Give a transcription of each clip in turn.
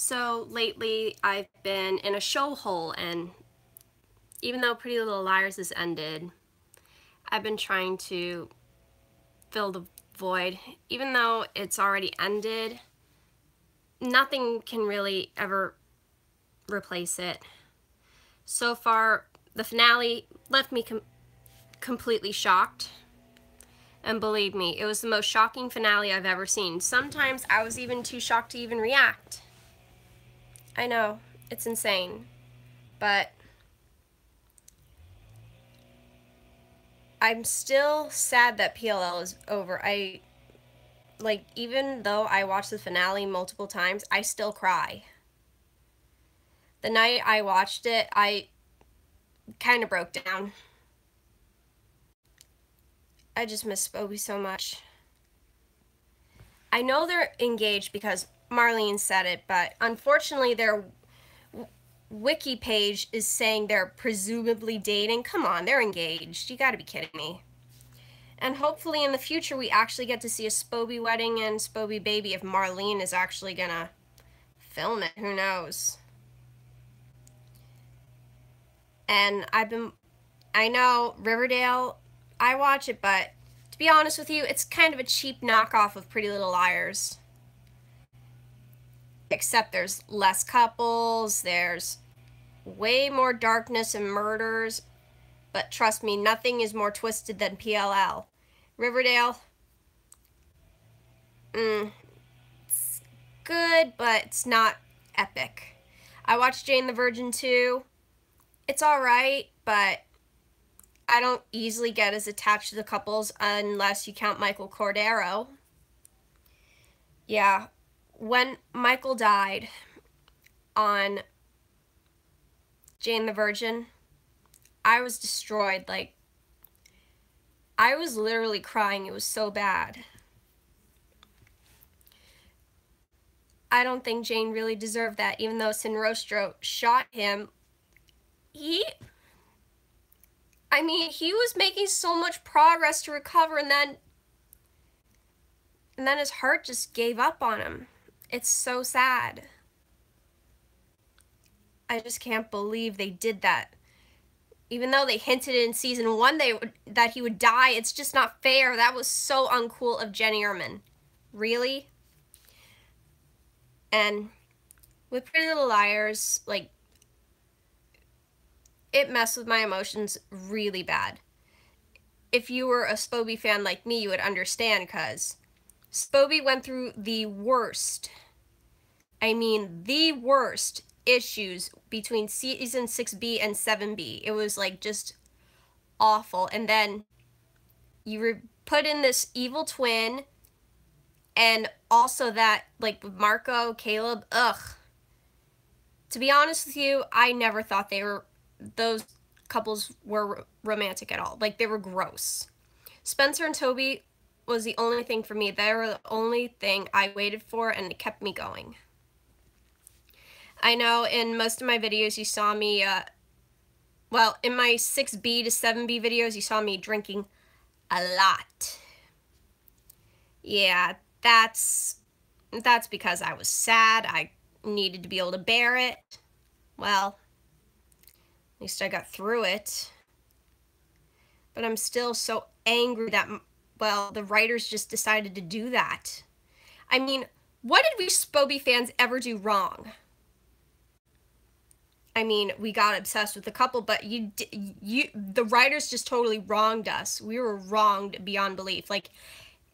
So lately I've been in a show hole, and even though Pretty Little Liars has ended, I've been trying to fill the void. Even though it's already ended, nothing can really ever replace it. So far, the finale left me completely shocked. And believe me, it was the most shocking finale I've ever seen. Sometimes I was even too shocked to even react. I know, it's insane. But I'm still sad that PLL is over. Even though I watched the finale multiple times, I still cry. The night I watched it, I kind of broke down. I just miss Spoby so much. I know they're engaged because Marlene said it, but unfortunately their wiki page is saying they're presumably dating. Come on, they're engaged. You gotta be kidding me. And hopefully in the future we actually get to see a Spoby wedding and Spoby baby if Marlene is actually gonna film it. Who knows? And I know Riverdale, I watch it, but to be honest with you, it's kind of a cheap knockoff of Pretty Little Liars. Except there's less couples, there's way more darkness and murders, but trust me, nothing is more twisted than PLL. Riverdale, it's good, but it's not epic. I watched Jane the Virgin too. It's alright, but I don't easily get as attached to the couples unless you count Michael Cordero. Yeah, when Michael died on Jane the Virgin, I was destroyed. Like, I was literally crying. It was so bad. I don't think Jane really deserved that, even though Sinrostro shot him. He was making so much progress to recover, and then his heart just gave up on him. It's so sad. I just can't believe they did that. Even though they hinted in season 1 that he would die, it's just not fair. That was so uncool of Jenny Erman. Really? And with Pretty Little Liars, like, it messed with my emotions really bad. If you were a Spoby fan like me, you would understand, because Spoby went through the worst, the worst issues between season 6B and 7B. It was like just awful. And then you were put in this evil twin, and also that, like, with Marco, Caleb, ugh. To be honest with you, I never thought those couples were romantic at all. Like, they were gross. Spencer and Toby was the only thing for me. They were the only thing I waited for, and it kept me going. I know in most of my videos you saw me, in my 6B to 7B videos, you saw me drinking a lot. Yeah, that's because I was sad. I needed to be able to bear it. Well, at least I got through it. But I'm still so angry that, well, the writers just decided to do that. I mean, what did we Spoby fans ever do wrong? I mean, we got obsessed with the couple, but the writers just totally wronged us. We were wronged beyond belief. Like,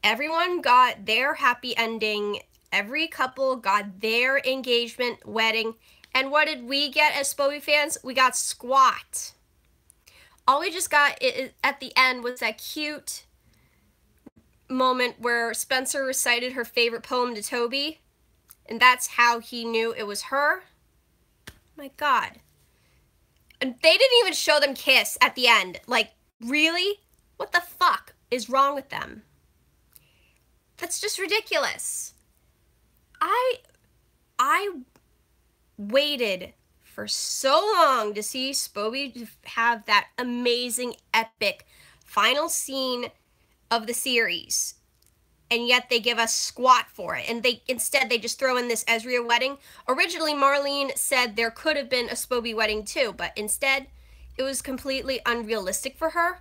everyone got their happy ending. Every couple got their engagement, wedding. And what did we get as Spoby fans? We got squat. All we just got at the end was that cute moment where Spencer recited her favorite poem to Toby. And that's how he knew it was her. My God. And they didn't even show them kiss at the end. Like, really? What the fuck is wrong with them? That's just ridiculous. I waited for so long to see Spoby have that amazing, epic final scene of the series. and yet they give us squat for it. And instead they just throw in this Ezria wedding. Originally, Marlene said there could have been a Spoby wedding too, but instead it was completely unrealistic for her.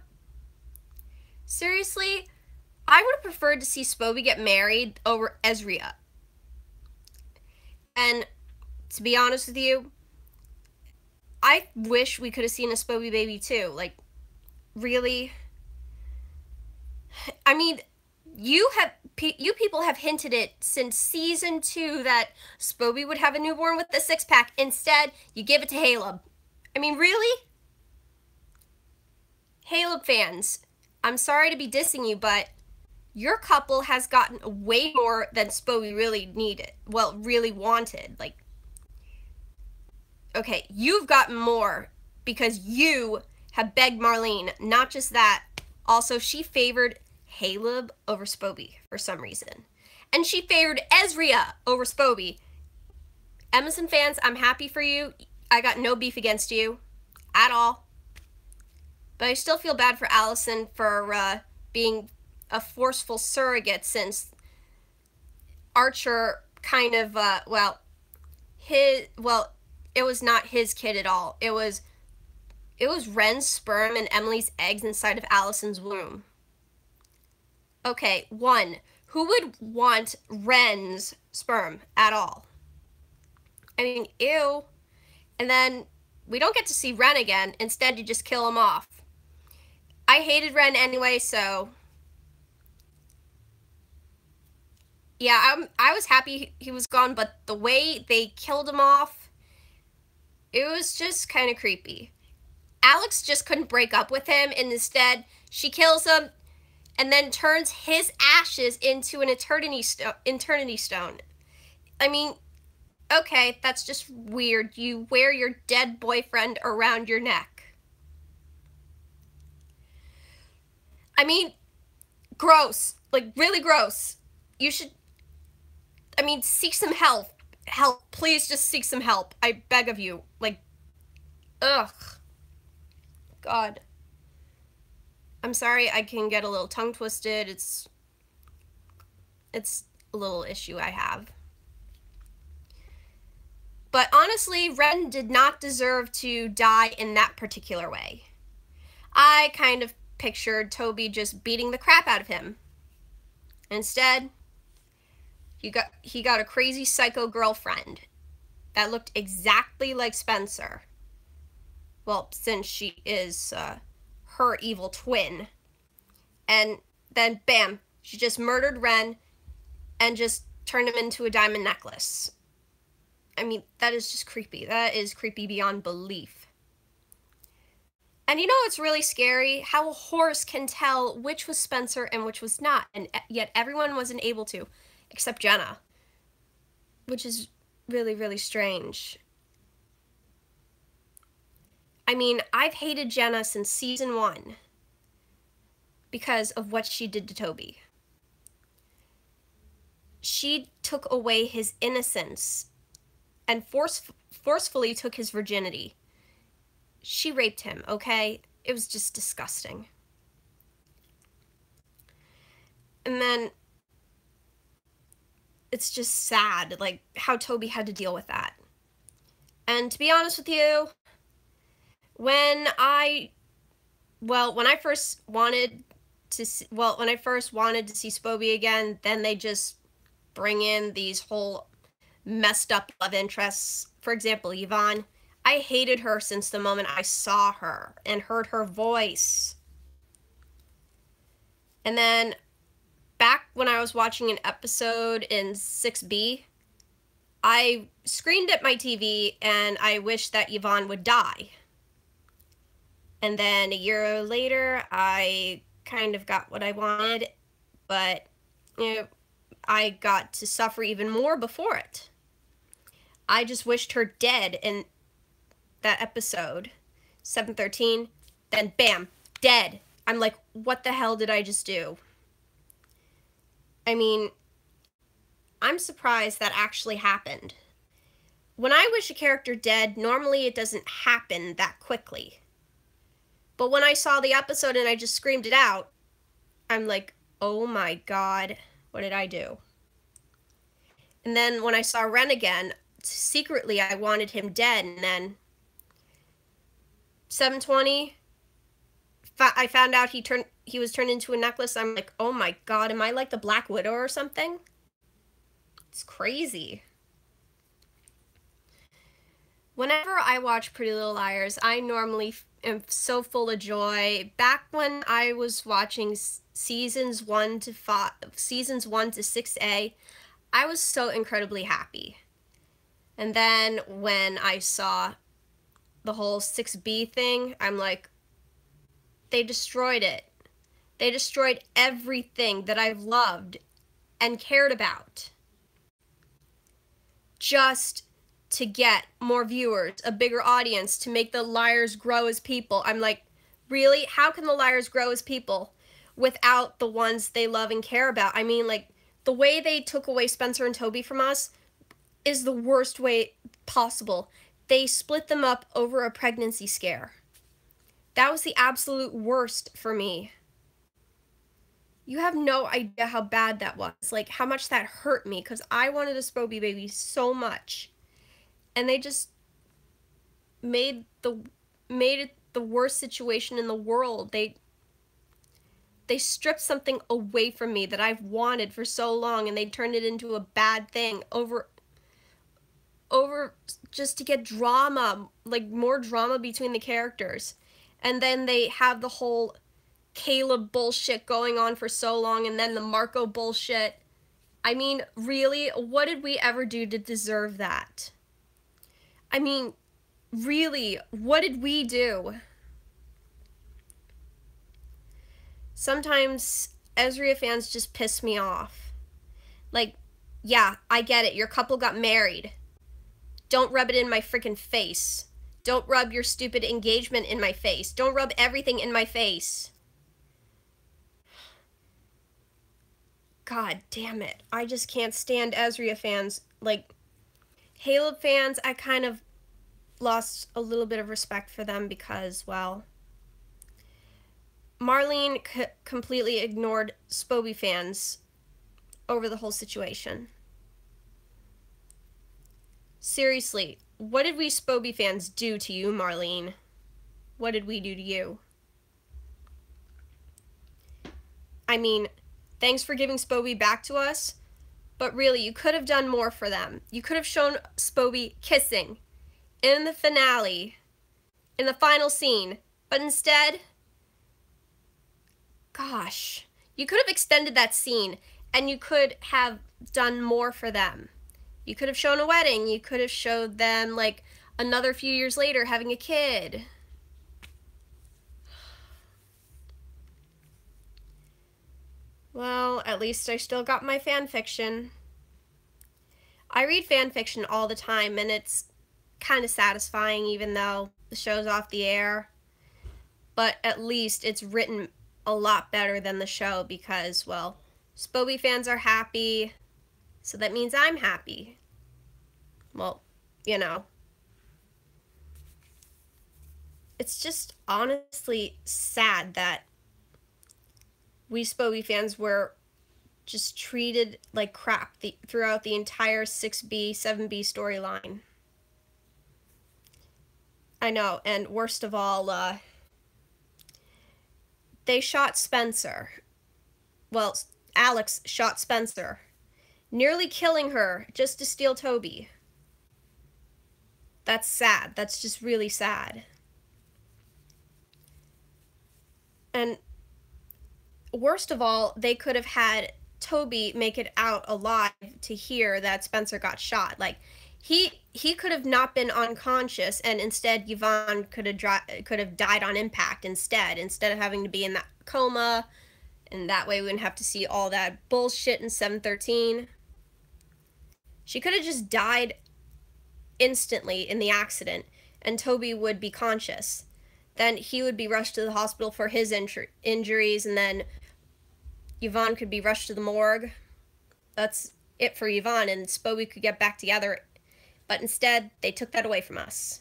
Seriously, I would have preferred to see Spoby get married over Ezria. And to be honest with you, I wish we could have seen a Spoby baby too. Like, really? I mean, you people have hinted it since season 2 that Spoby would have a newborn with the 6-pack. Instead, you give it to Caleb. I mean, really? Caleb fans, I'm sorry to be dissing you, but your couple has gotten way more than Spoby really needed. Well, really wanted. Like, okay, you've gotten more because you have begged Marlene. Not just that, also she favored Caleb over Spoby for some reason. And she favored Ezria over Spoby. Emerson fans, I'm happy for you. I got no beef against you at all. But I still feel bad for Allison for being a forceful surrogate, since Archer kind of, it was not his kid at all. It was Ren's sperm and Emily's eggs inside of Allison's womb. Okay, 1, who would want Ren's sperm at all? I mean, ew. And then we don't get to see Ren again. Instead, you just kill him off. I hated Ren anyway, so yeah, I was happy he was gone, but the way they killed him off, it was just kind of creepy. Alex just couldn't break up with him, and instead she kills him and then turns his ashes into an eternity stone. I mean, okay, that's just weird. You wear your dead boyfriend around your neck. I mean, gross. Like, really gross. You should, I mean, seek some help. Help. Please just seek some help. I beg of you. Like, ugh. God. I'm sorry I can get a little tongue twisted. It's a little issue I have. But honestly, Ren did not deserve to die in that particular way. I kind of pictured Toby just beating the crap out of him. Instead, he got a crazy psycho girlfriend that looked exactly like Spencer. Well, since she is her evil twin. And then, bam, she just murdered Ren and just turned him into a diamond necklace. I mean, that is just creepy. That is creepy beyond belief. And you know what's really scary? How a horse can tell which was Spencer and which was not. And yet everyone wasn't able to, except Jenna. Which is really, really strange. I mean, I've hated Jenna since season 1 because of what she did to Toby. She took away his innocence and forcefully took his virginity. She raped him, okay? It was just disgusting. And then it's just sad, like, how Toby had to deal with that. And to be honest with you, when I first wanted to see Spoby again, then they just bring in these whole messed up love interests. For example, Yvonne. I hated her since the moment I saw her and heard her voice. And then back when I was watching an episode in 6B, I screamed at my TV and I wished that Yvonne would die. And then a year later, I kind of got what I wanted, but you know, I got to suffer even more before it. I just wished her dead in that episode, 713, then bam, dead. I'm like, what the hell did I just do? I mean, I'm surprised that actually happened. When I wish a character dead, normally it doesn't happen that quickly. But when I saw the episode and I just screamed it out, I'm like, oh my God, What did I do? And then when I saw Ren again, secretly I wanted him dead, and then 720, I found out he was turned into a necklace. I'm like, oh my god, am I like the Black Widow or something? It's crazy. Whenever I watch Pretty Little Liars, I normally am so full of joy. Back when I was watching seasons 1 to 6A, I was so incredibly happy. And then when I saw the whole 6B thing, I'm like, they destroyed it. They destroyed everything that I've loved and cared about, just to get more viewers, a bigger audience, to make the liars grow as people. I'm like, really? How can the liars grow as people without the ones they love and care about? I mean, like, the way they took away Spencer and Toby from us is the worst way possible. They split them up over a pregnancy scare. That was the absolute worst for me. You have no idea how bad that was, like how much that hurt me, because I wanted a Spoby baby so much. And they just made it the worst situation in the world. They stripped something away from me that I've wanted for so long, and they turned it into a bad thing over just to get drama, like more drama between the characters. And then they have the whole Caleb bullshit going on for so long, and then the Marco bullshit. I mean, really, what did we ever do to deserve that? I mean, really, what did we do? Sometimes Ezria fans just piss me off. Like, yeah, I get it, your couple got married. Don't rub it in my freaking face. Don't rub your stupid engagement in my face. Don't rub everything in my face. God damn it. I just can't stand Ezria fans. Like, Caleb fans, I kind of lost a little bit of respect for them because, well, Marlene completely ignored Spoby fans over the whole situation. Seriously, what did we Spoby fans do to you, Marlene? What did we do to you? I mean, thanks for giving Spoby back to us, but really, you could have done more for them. You could have shown Spoby kissing in the finale, in the final scene, but instead, gosh, you could have extended that scene, and you could have done more for them. You could have shown a wedding. You could have showed them, like, another few years later having a kid. Well, at least I still got my fan fiction. I read fan fiction all the time, and it's kind of satisfying even though the show's off the air. But at least it's written a lot better than the show because, well, Spoby fans are happy, so that means I'm happy. Well, you know. It's just honestly sad that we Spoby fans were just treated like crap throughout the entire 6B, 7B storyline. I know, and worst of all, they shot Spencer. Well, Alex shot Spencer, nearly killing her just to steal Toby. That's sad. That's just really sad. And worst of all, they could have had Toby make it out alive to hear that Spencer got shot. Like, he could have not been unconscious, and instead Yvonne could have died on impact instead of having to be in that coma, and that way we wouldn't have to see all that bullshit in 713. She could have just died instantly in the accident, and Toby would be conscious. Then he would be rushed to the hospital for his injuries, and then Yvonne could be rushed to the morgue. That's it for Yvonne, and Spoby could get back together. But instead, they took that away from us.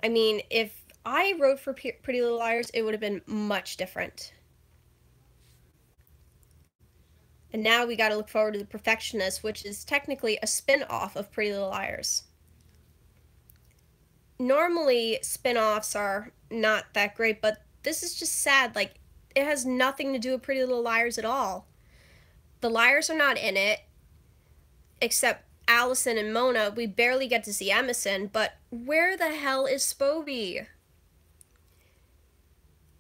I mean, if I wrote for Pretty Little Liars, it would have been much different. And now we gotta look forward to The Perfectionist, which is technically a spin-off of Pretty Little Liars. Normally, spin-offs are not that great, but this is just sad. Like, it has nothing to do with Pretty Little Liars at all. The liars are not in it, except Allison and Mona. We barely get to see Emerson, but where the hell is Spoby?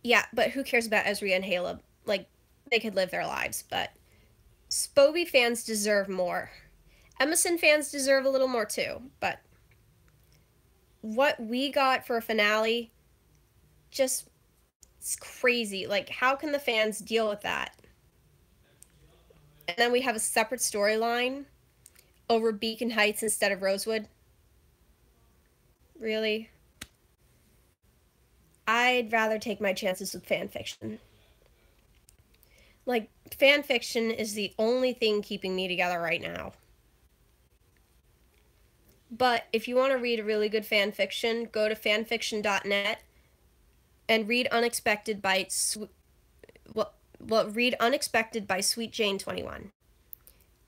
Yeah, but who cares about Ezri and Caleb? Like, they could live their lives, but Spoby fans deserve more. Emerson fans deserve a little more too, but what we got for a finale, just, it's crazy. Like, how can the fans deal with that? And then we have a separate storyline over Beacon Heights instead of Rosewood. Really? I'd rather take my chances with fan fiction. Like, fan fiction is the only thing keeping me together right now. But if you want to read a really good fan fiction, go to fanfiction.net and read Unexpected by read Unexpected by Sweet Jane 21.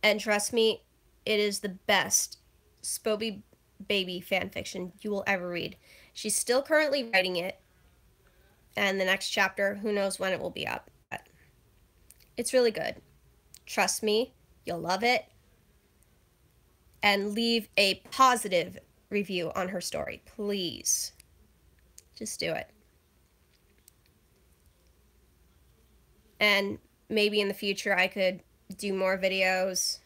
And trust me, it is the best Spoby baby fan fiction you will ever read. She's still currently writing it, and the next chapter, who knows when it will be up. But it's really good. Trust me, you'll love it. And leave a positive review on her story, please. Just do it. And maybe in the future I could do more videos,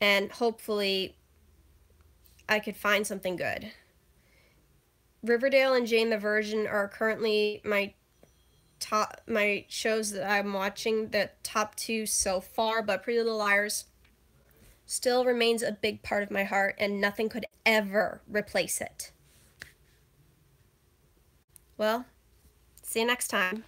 and hopefully I could find something good. Riverdale and Jane the Virgin are currently my shows that I'm watching, the top 2 so far, but Pretty Little Liars still remains a big part of my heart, and nothing could ever replace it. Well, see you next time.